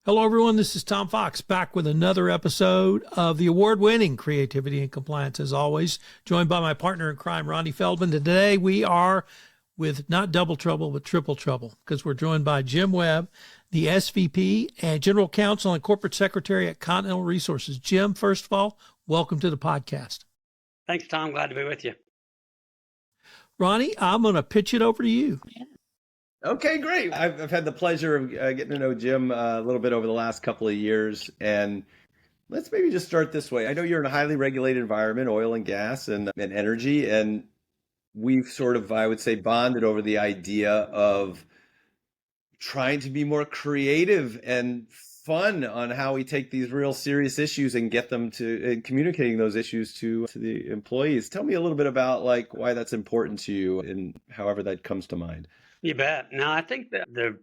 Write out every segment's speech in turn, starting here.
Hello, everyone. This is Tom Fox back with another episode of the award-winning Creativity and Compliance, as always, joined by my partner in crime, Ronnie Feldman. Today, we are with not double trouble, but triple trouble, because we're joined by Jim Webb, the SVP and General Counsel and Corporate Secretary at Continental Resources. Jim, first of all, welcome to the podcast. Thanks, Tom. Glad to be with you. Ronnie, I'm going to pitch it over to you. Okay, great. I've had the pleasure of getting to know Jim a little bit over the last couple of years. And let's maybe just start this way. I know you're in a highly regulated environment, oil and gas and energy. And we've sort of, I would say, bonded over the idea of trying to be more creative and fun on how we take these real serious issues and get them to communicating those issues to the employees. Tell me a little bit about like why that's important to you and however that comes to mind. You bet. Now, I think that the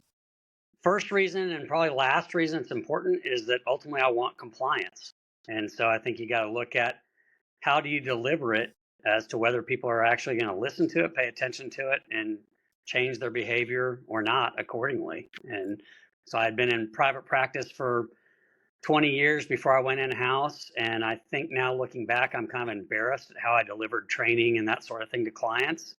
first reason and probably last reason it's important is that ultimately I want compliance. And so I think you got to look at how do you deliver it as to whether people are actually going to listen to it, pay attention to it, and change their behavior or not accordingly. And so I had been in private practice for 20 years before I went in-house. And I think now looking back, I'm kind of embarrassed at how I delivered training and that sort of thing to clients,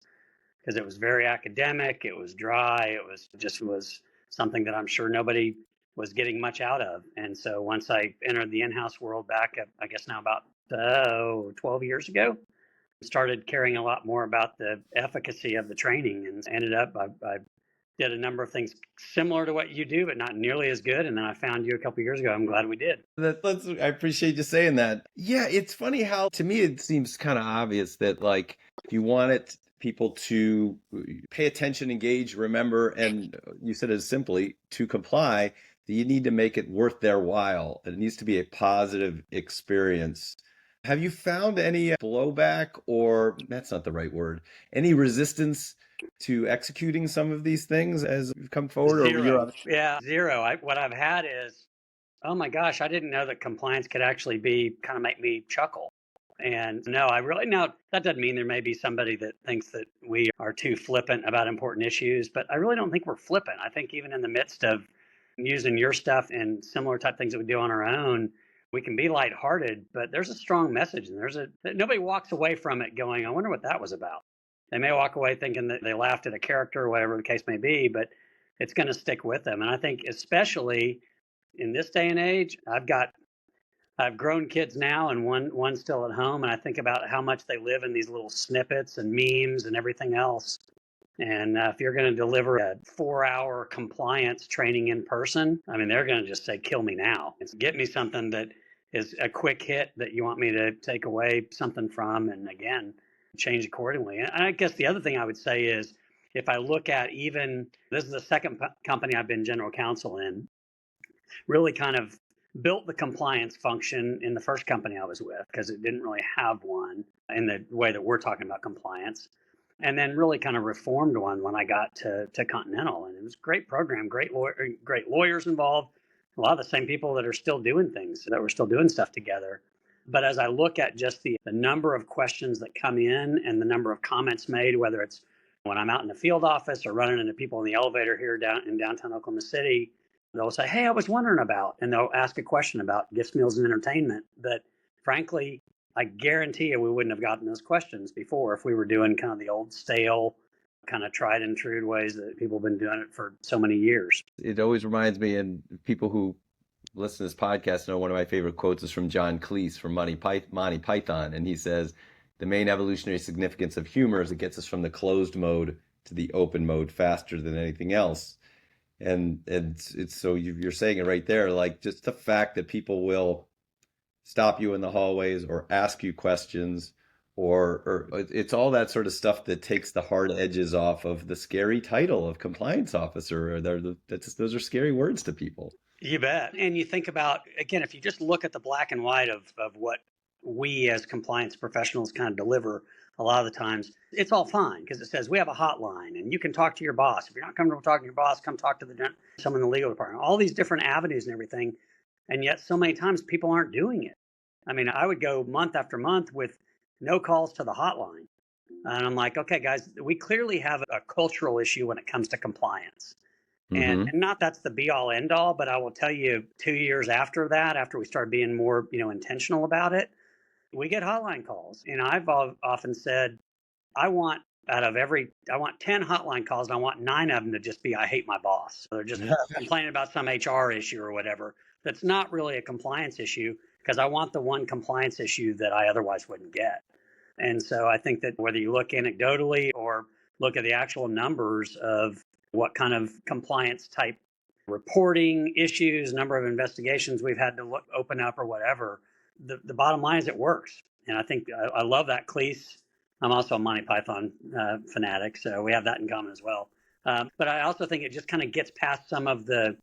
because it was very academic, it was dry, it was something that I'm sure nobody was getting much out of. And so once I entered the in-house world back, I guess now about 12 years ago, started caring a lot more about the efficacy of the training, and ended up, I did a number of things similar to what you do, but not nearly as good. And then I found you a couple of years ago. I'm glad we did. I appreciate you saying that. Yeah, it's funny how, to me, it seems kind of obvious that like if you want people to pay attention, engage, remember, and you said it simply, to comply, that you need to make it worth their while. It needs to be a positive experience. Have you found any blowback, or that's not the right word, any resistance to executing some of these things as you've come forward? Zero. Zero. What I've had is, oh my gosh, I didn't know that compliance could actually be kind of make me chuckle. And no, that doesn't mean there may be somebody that thinks that we are too flippant about important issues, but I really don't think we're flippant. I think even in the midst of using your stuff and similar type things that we do on our own, we can be lighthearted, but there's a strong message, and nobody walks away from it going, I wonder what that was about. They may walk away thinking that they laughed at a character or whatever the case may be, but it's going to stick with them. And I think especially in this day and age, I've grown kids now, and one's still at home, and I think about how much they live in these little snippets and memes and everything else. And if you're going to deliver a 4-hour compliance training in person, I mean, they're going to just say, kill me now. It's get me something that is a quick hit that you want me to take away something from, and again, change accordingly. And I guess the other thing I would say is, if I look at this is the second company I've been general counsel in, really kind of built the compliance function in the first company I was with, because it didn't really have one in the way that we're talking about compliance. And then really kind of reformed one when I got to Continental. And it was a great program, great lawyers involved, a lot of the same people that are still doing things, that we're still doing stuff together. But as I look at just the number of questions that come in and the number of comments made, whether it's when I'm out in the field office or running into people in the elevator here in downtown Oklahoma City, they'll say, hey, I was wondering about, and they'll ask a question about gifts, meals, and entertainment that, frankly, I guarantee you we wouldn't have gotten those questions before if we were doing kind of the old stale, kind of tried and true ways that people have been doing it for so many years. It always reminds me, and people who listen to this podcast know one of my favorite quotes is from John Cleese from Monty Python. And he says, the main evolutionary significance of humor is it gets us from the closed mode to the open mode faster than anything else. And it's so you're saying it right there, like just the fact that people will stop you in the hallways or ask you questions, or it's all that sort of stuff that takes the hard edges off of the scary title of compliance officer. Those are scary words to people. You bet. And you think about, again, if you just look at the black and white of what we as compliance professionals kind of deliver, a lot of the times it's all fine because it says we have a hotline and you can talk to your boss. If you're not comfortable talking to your boss, come talk to someone in the legal department, all these different avenues and everything. And yet so many times people aren't doing it. I mean, I would go month after month with no calls to the hotline. And I'm like, okay, guys, we clearly have a cultural issue when it comes to compliance. Mm-hmm. And not that's the be all end all, but I will tell you 2 years after that, after we started being more, intentional about it, we get hotline calls. And I've often said, I want I want 10 hotline calls and I want 9 of them to just be, I hate my boss. They're just complaining about some HR issue or whatever. That's not really a compliance issue because I want the one compliance issue that I otherwise wouldn't get. And so I think that whether you look anecdotally or look at the actual numbers of what kind of compliance type reporting issues, number of investigations we've had to open up or whatever, the bottom line is it works. And I think I love that Cleese. I'm also a Monty Python fanatic, so we have that in common as well. But I also think it just kind of gets past some of the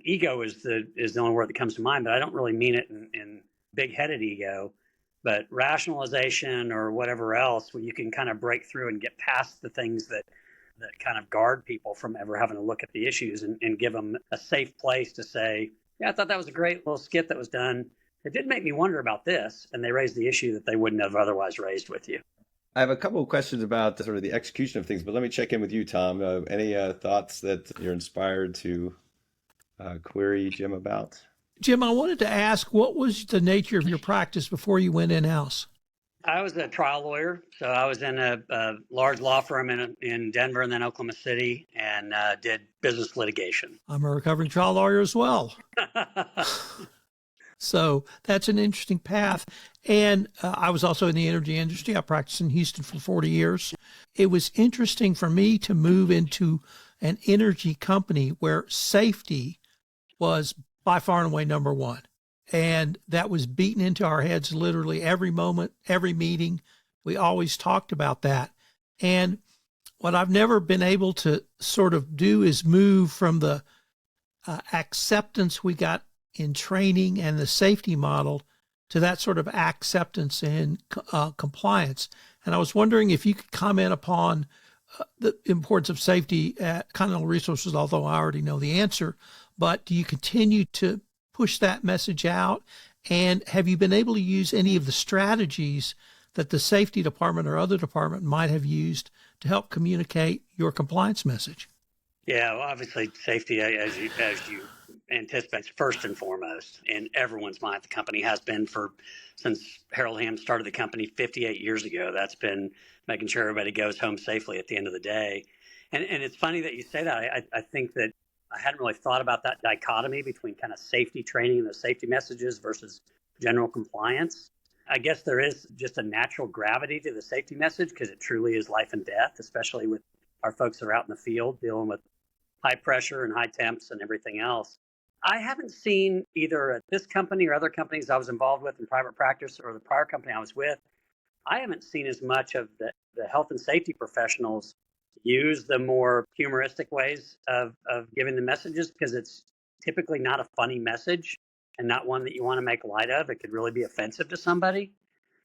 ego is the only word that comes to mind, but I don't really mean it in big-headed ego, but rationalization or whatever else, where you can kind of break through and get past the things that kind of guard people from ever having to look at the issues and give them a safe place to say, yeah, I thought that was a great little skit that was done. It did make me wonder about this, and they raised the issue that they wouldn't have otherwise raised with you. I have a couple of questions about sort of the execution of things, but let me check in with you, Tom. Any thoughts that you're inspired to query Jim about? Jim, I wanted to ask, what was the nature of your practice before you went in-house? I was a trial lawyer, so I was in a large law firm in Denver and then Oklahoma City, and did business litigation. I'm a recovering trial lawyer as well. So that's an interesting path. And I was also in the energy industry. I practiced in Houston for 40 years. It was interesting for me to move into an energy company where safety was by far and away number one. And that was beaten into our heads literally every moment, every meeting. We always talked about that. And what I've never been able to sort of do is move from the acceptance we got in training and the safety model to that sort of acceptance in compliance. And I was wondering if you could comment upon the importance of safety at Continental Resources, although I already know the answer, but do you continue to push that message out? And have you been able to use any of the strategies that the safety department or other department might have used to help communicate your compliance message? Yeah, well, obviously safety, as you anticipate, first and foremost in everyone's mind. The company has been since Harold Hamm started the company 58 years ago. That's been making sure everybody goes home safely at the end of the day. And it's funny that you say that. I think that I hadn't really thought about that dichotomy between kind of safety training and the safety messages versus general compliance. I guess there is just a natural gravity to the safety message because it truly is life and death, especially with our folks that are out in the field dealing with high pressure and high temps and everything else. I haven't seen either at this company or other companies I was involved with in private practice or the prior company I was with, I haven't seen as much of the health and safety professionals use the more humoristic ways of giving the messages because it's typically not a funny message and not one that you want to make light of. It could really be offensive to somebody.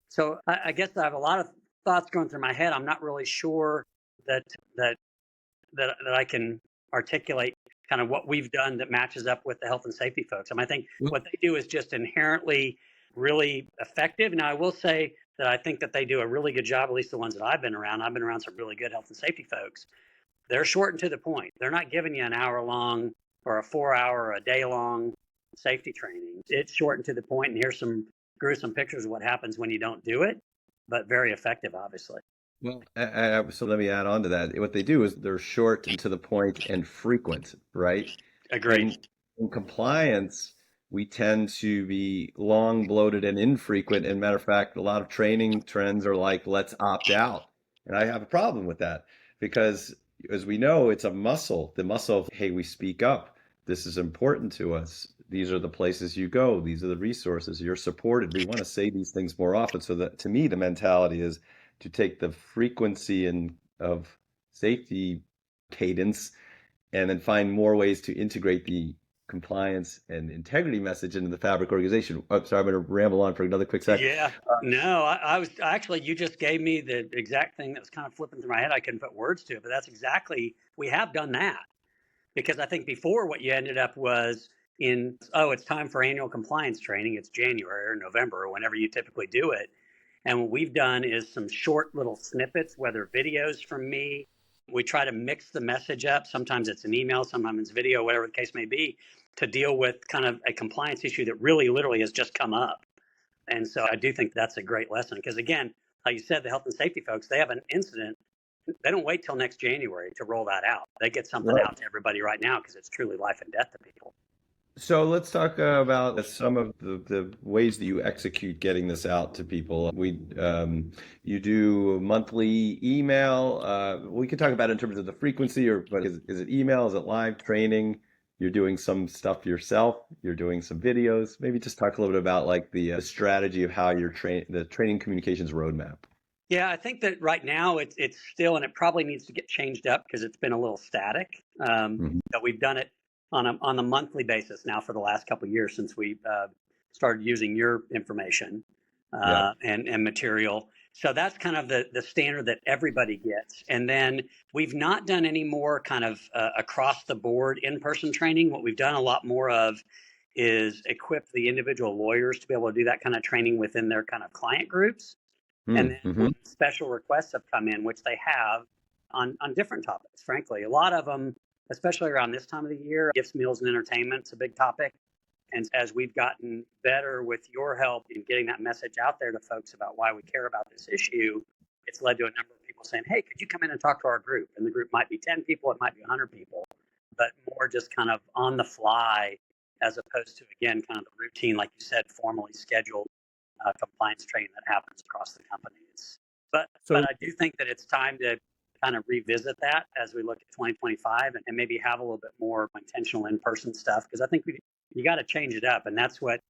So I guess I have a lot of thoughts going through my head. I'm not really sure that I can articulate kind of what we've done that matches up with the health and safety folks. I think what they do is just inherently really effective. Now, I will say that I think that they do a really good job, at least the ones that I've been around. I've been around some really good health and safety folks. They're short and to the point. They're not giving you an hour-long or a 4-hour or a day-long safety training. It's short and to the point, and here's some gruesome pictures of what happens when you don't do it, but very effective, obviously. Well, so let me add on to that. What they do is they're short and to the point and frequent, right? Agreed. And in compliance, we tend to be long, bloated, and infrequent. And matter of fact, a lot of training trends are like, let's opt out. And I have a problem with that because, as we know, it's a muscle. The muscle of, hey, we speak up. This is important to us. These are the places you go. These are the resources. You're supported. We want to say these things more often. So that, to me, the mentality is to take the frequency of safety cadence and then find more ways to integrate the compliance and integrity message into the fabric organization. Oh, sorry, I'm going to ramble on for another quick second. Yeah, no, I was actually, you just gave me the exact thing that was kind of flipping through my head. I couldn't put words to it, but that's exactly, we have done that. Because I think before what you ended up was it's time for annual compliance training. It's January or November or whenever you typically do it. And what we've done is some short little snippets, whether videos from me We try to mix the message up. Sometimes it's an email, sometimes it's video, whatever the case may be, to deal with kind of a compliance issue that really literally has just come up. And so I do think that's a great lesson because, again, like you said, the health and safety folks, they have an incident. They don't wait till next January to roll that out. They get something Right. out to everybody right now because it's truly life and death to people. So let's talk about some of the ways that you execute getting this out to people. You do monthly email. We could talk about it in terms of the frequency, but is it email? Is it live training? You're doing some stuff yourself. You're doing some videos. Maybe just talk a little bit about like the strategy of how you're the training communications roadmap. Yeah, I think that right now it's still, and it probably needs to get changed up because it's been a little static. But we've done it on a monthly basis now for the last couple of years since we started using your information and material. So that's kind of the standard that everybody gets. And then we've not done any more kind of across the board in-person training. What we've done a lot more of is equip the individual lawyers to be able to do that kind of training within their kind of client groups. And then when special requests have come in, which they have on different topics, frankly, a lot of them, especially around this time of the year, gifts, meals, and entertainment is a big topic. And as we've gotten better with your help in getting that message out there to folks about why we care about this issue, it's led to a number of people saying, hey, could you come in and talk to our group? And the group might be 10 people, it might be 100 people, but more just kind of on the fly, as opposed to, again, kind of the routine, like you said, formally scheduled compliance training that happens across the companies. But I do think that it's time to kind of revisit that as we look at 2025 and maybe have a little bit more intentional in-person stuff, because I think you got to change it up. And that's what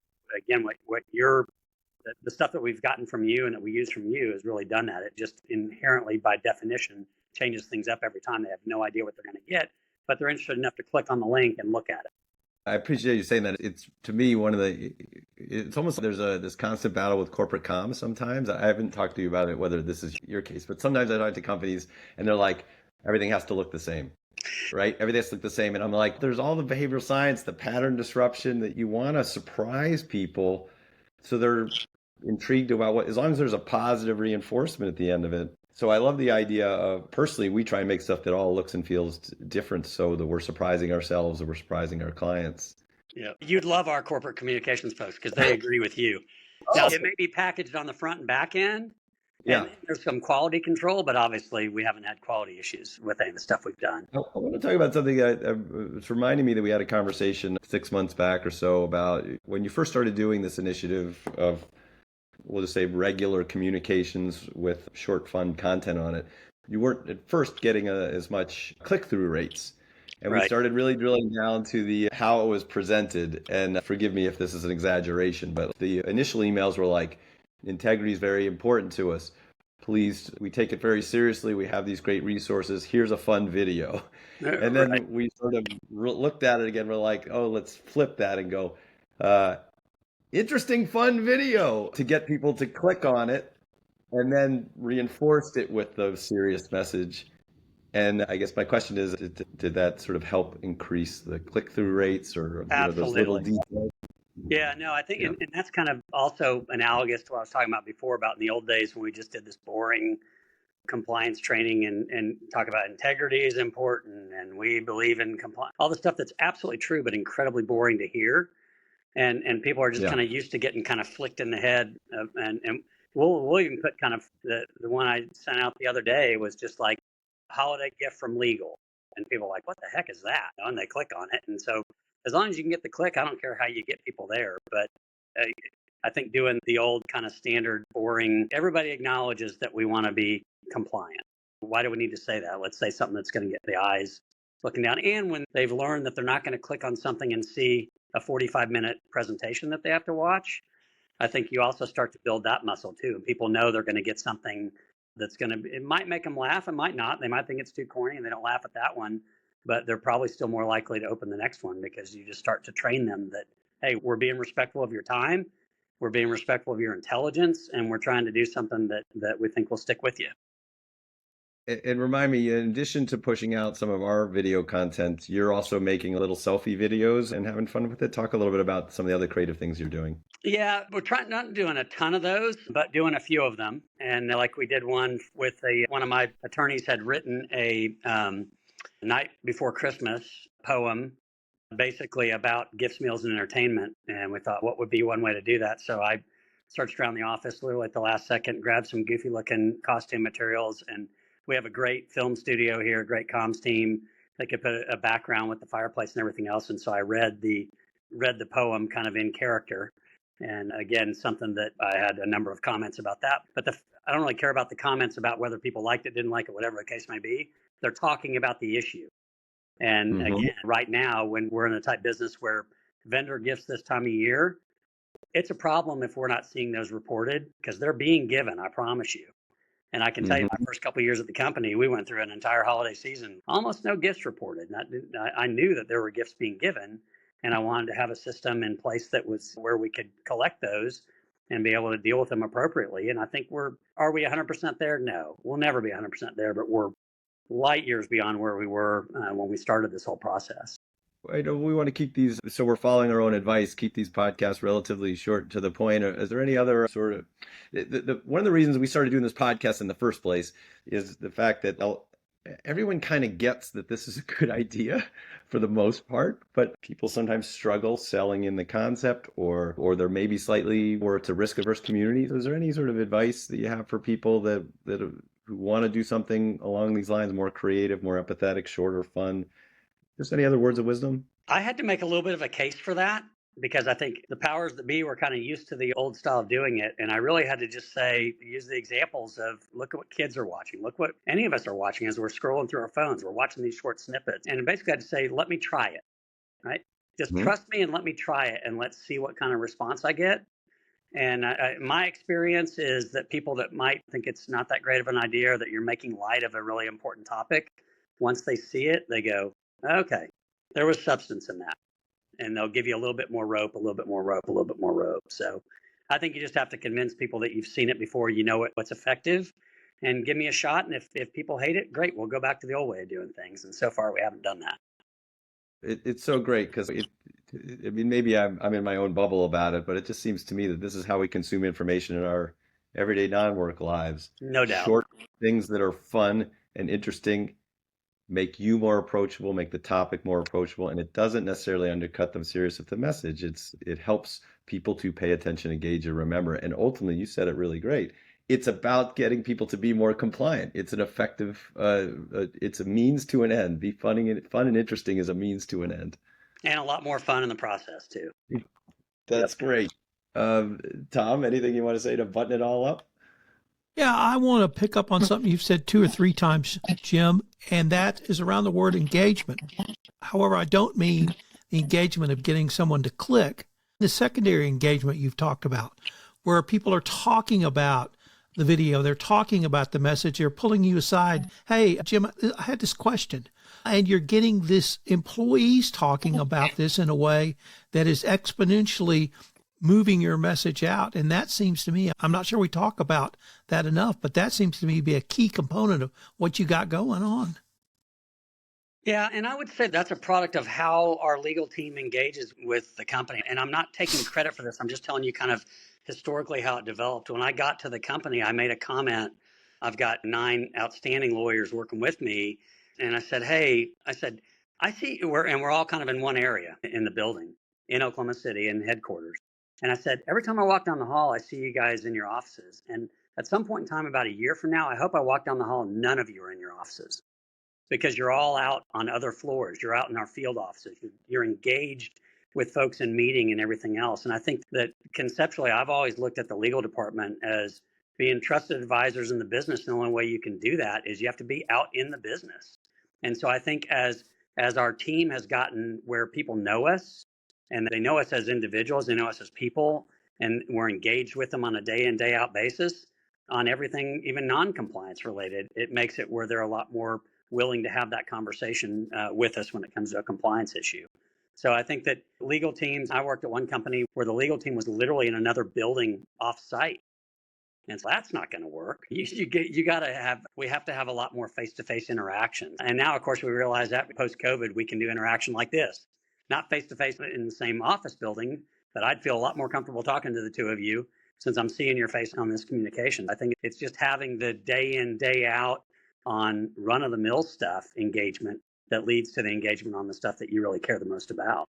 the stuff that we've gotten from you and that we use from you has really done that. It just inherently, by definition, changes things up every time. They have no idea what they're going to get, but they're interested enough to click on the link and look at it. I appreciate you saying that. It's, to me, it's almost like there's this constant battle with corporate comms sometimes. I haven't talked to you about it, whether this is your case, but sometimes I talk to companies and they're like, everything has to look the same, right? Everything has to look the same. And I'm like, there's all the behavioral science, the pattern disruption that you want to surprise people so they're intrigued about as long as there's a positive reinforcement at the end of it. So I love the idea of, personally, we try and make stuff that all looks and feels different so that we're surprising ourselves or we're surprising our clients. Yeah, you'd love our corporate communications folks because they agree with you. Now, it may be packaged on the front and back end, and there's some quality control, but obviously we haven't had quality issues with any of the stuff we've done. I want to talk about something it's reminding me that we had a conversation 6 months back or so about when you first started doing this initiative of, we'll just say, regular communications with short, fun content on it. You weren't at first getting as much click-through rates. And we started really drilling down to how it was presented. And forgive me if this is an exaggeration, but the initial emails were like, integrity is very important to us. Please, we take it very seriously. We have these great resources. Here's a fun video. And then we sort of looked at it again. We're like, oh, let's flip that and go, interesting, fun video, to get people to click on it, and then reinforced it with the serious message. And I guess my question is, did that sort of help increase the click-through rates or those little details? Yeah, no, I think, and that's kind of also analogous to what I was talking about before, about in the old days when we just did this boring compliance training and talk about integrity is important and we believe in compliance, all the stuff that's absolutely true but incredibly boring to hear. And people are just kind of used to getting kind of flicked in the head. And we'll even put kind of the one I sent out the other day was just like, holiday gift from legal. And people are like, what the heck is that? And they click on it. And so as long as you can get the click, I don't care how you get people there. But I think doing the old kind of standard boring, everybody acknowledges that we want to be compliant. Why do we need to say that? Let's say something that's going to get the eyes looking down. And when they've learned that they're not going to click on something and see a 45-minute presentation that they have to watch, I think you also start to build that muscle too. And people know they're going to get something that's it might make them laugh, it might not. They might think it's too corny and they don't laugh at that one, but they're probably still more likely to open the next one because you just start to train them that, hey, we're being respectful of your time, we're being respectful of your intelligence, and we're trying to do something that we think will stick with you. And remind me, in addition to pushing out some of our video content, you're also making little selfie videos and having fun with it. Talk a little bit about some of the other creative things you're doing. Yeah, we're trying not doing a ton of those, but doing a few of them. And like we did one with one of my attorneys had written a night before Christmas poem, basically about gifts, meals, and entertainment. And we thought, what would be one way to do that? So I searched around the office literally at the last second, grabbed some goofy looking costume materials, and we have a great film studio here, great comms team. They could put a background with the fireplace and everything else. And so I read the poem kind of in character. And again, something that I had a number of comments about that. But I don't really care about the comments about whether people liked it, didn't like it, whatever the case may be. They're talking about the issue. And again, right now, when we're in a type business where vendor gifts this time of year, it's a problem if we're not seeing those reported because they're being given, I promise you. And I can tell you, my first couple of years at the company, we went through an entire holiday season, almost no gifts reported. I knew that there were gifts being given, and I wanted to have a system in place that was where we could collect those and be able to deal with them appropriately. And I think are we 100% there? No, we'll never be 100% there, but we're light years beyond where we were when we started this whole process. I know we want to keep these, so we're following our own advice, keep these podcasts relatively short to the point. Is there any other sort of, one of the reasons we started doing this podcast in the first place is the fact that everyone kind of gets that this is a good idea for the most part, but people sometimes struggle selling in the concept or they're maybe slightly, or it's a risk averse community. Is there any sort of advice that you have for people that who want to do something along these lines, more creative, more empathetic, shorter, fun? Just any other words of wisdom? I had to make a little bit of a case for that because I think the powers that be were kind of used to the old style of doing it. And I really had to just use the examples of look at what kids are watching. Look what any of us are watching as we're scrolling through our phones. We're watching these short snippets. And basically I had to say, let me try it, right? Just trust me and let me try it and let's see what kind of response I get. And my experience is that people that might think it's not that great of an idea or that you're making light of a really important topic, once they see it, they go, okay, there was substance in that. And they'll give you a little bit more rope, a little bit more rope, a little bit more rope. So I think you just have to convince people that you've seen it before, you know what's effective, and give me a shot. And if people hate it, great, we'll go back to the old way of doing things. And so far, we haven't done that. It's so great because I mean, maybe I'm in my own bubble about it, but it just seems to me that this is how we consume information in our everyday non-work lives. No doubt. Short things that are fun and interesting make you more approachable, make the topic more approachable, and it doesn't necessarily undercut them serious with the message. It helps people to pay attention, engage, and remember. And ultimately, you said it really great. It's about getting people to be more compliant. It's an effective, it's a means to an end. Be fun and interesting is a means to an end. And a lot more fun in the process too. That's great. Tom, anything you want to say to button it all up? Yeah, I want to pick up on something you've said 2 or 3 times, Jim, and that is around the word engagement. However, I don't mean the engagement of getting someone to click. The secondary engagement you've talked about, where people are talking about the video, they're talking about the message, they're pulling you aside. Hey, Jim, I had this question. And you're getting this employees talking about this in a way that is exponentially moving your message out. And that seems to me, I'm not sure we talk about that enough, but that seems to me to be a key component of what you got going on. Yeah, and I would say that's a product of how our legal team engages with the company. And I'm not taking credit for this. I'm just telling you kind of historically how it developed. When I got to the company, I made a comment. I've got 9 outstanding lawyers working with me. And I said, I see we're all kind of in one area in the building in Oklahoma City in headquarters. And I said, every time I walk down the hall, I see you guys in your offices. And at some point in time, about a year from now, I hope I walk down the hall and none of you are in your offices because you're all out on other floors. You're out in our field offices. You're engaged with folks in meeting and everything else. And I think that conceptually, I've always looked at the legal department as being trusted advisors in the business. And the only way you can do that is you have to be out in the business. And so I think as our team has gotten where people know us, and they know us as individuals, they know us as people, and we're engaged with them on a day in, day out basis on everything, even non-compliance related. It makes it where they're a lot more willing to have that conversation with us when it comes to a compliance issue. So I think that legal teams, I worked at one company where the legal team was literally in another building off site. And so that's not going to work. We have to have a lot more face-to-face interaction. And now, of course, we realize that post-COVID, we can do interaction like this, not face-to-face in the same office building, but I'd feel a lot more comfortable talking to the two of you since I'm seeing your face on this communication. I think it's just having the day in, day out on run-of-the-mill stuff engagement that leads to the engagement on the stuff that you really care the most about.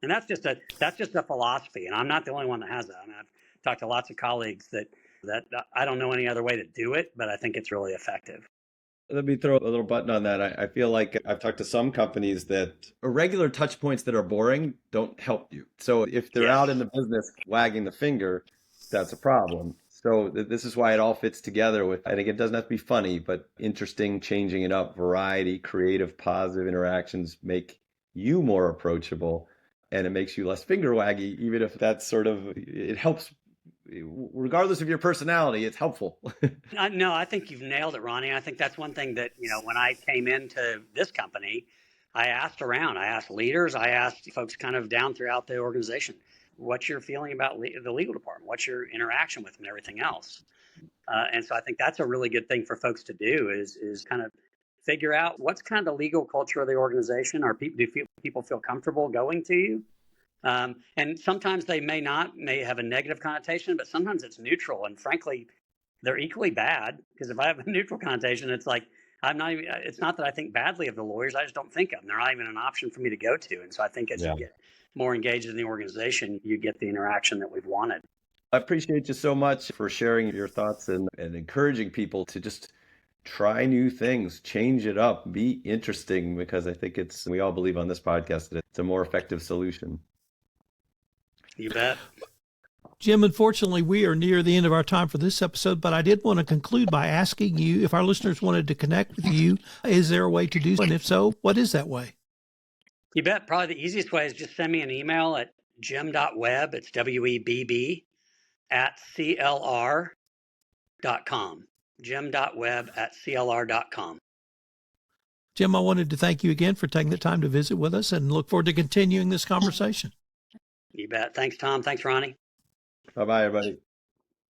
And that's just a philosophy, and I'm not the only one that has that. I mean, I've talked to lots of colleagues that I don't know any other way to do it, but I think it's really effective. Let me throw a little button on that. I feel like I've talked to some companies that irregular touch points that are boring don't help you. So if they're out in the business wagging the finger, that's a problem. So this is why it all fits together with, I think it doesn't have to be funny, but interesting, changing it up, variety, creative, positive interactions make you more approachable, and it makes you less finger waggy, even if that's sort of, it helps. Regardless of your personality, it's helpful. No, I think you've nailed it, Ronnie. I think that's one thing that, when I came into this company, I asked around. I asked leaders. I asked folks kind of down throughout the organization, what's your feeling about the legal department? What's your interaction with them and everything else? And so I think that's a really good thing for folks to do is kind of figure out what's kind of the legal culture of the organization. Do people feel comfortable going to you? And sometimes they may have a negative connotation, but sometimes it's neutral. And frankly, they're equally bad, because if I have a neutral connotation, it's like, it's not that I think badly of the lawyers. I just don't think of them. They're not even an option for me to go to. And so I think as you get more engaged in the organization, you get the interaction that we've wanted. I appreciate you so much for sharing your thoughts and encouraging people to just try new things, change it up, be interesting, because I think we all believe on this podcast that it's a more effective solution. You bet. Jim, unfortunately, we are near the end of our time for this episode, but I did want to conclude by asking you, if our listeners wanted to connect with you, is there a way to do so? And if so, what is that way? You bet. Probably the easiest way is just send me an email at jim.webb, it's WEBB, @CLR.com. jim.webb@CLR.com. Jim, I wanted to thank you again for taking the time to visit with us and look forward to continuing this conversation. You bet. Thanks, Tom. Thanks, Ronnie. Bye-bye, everybody.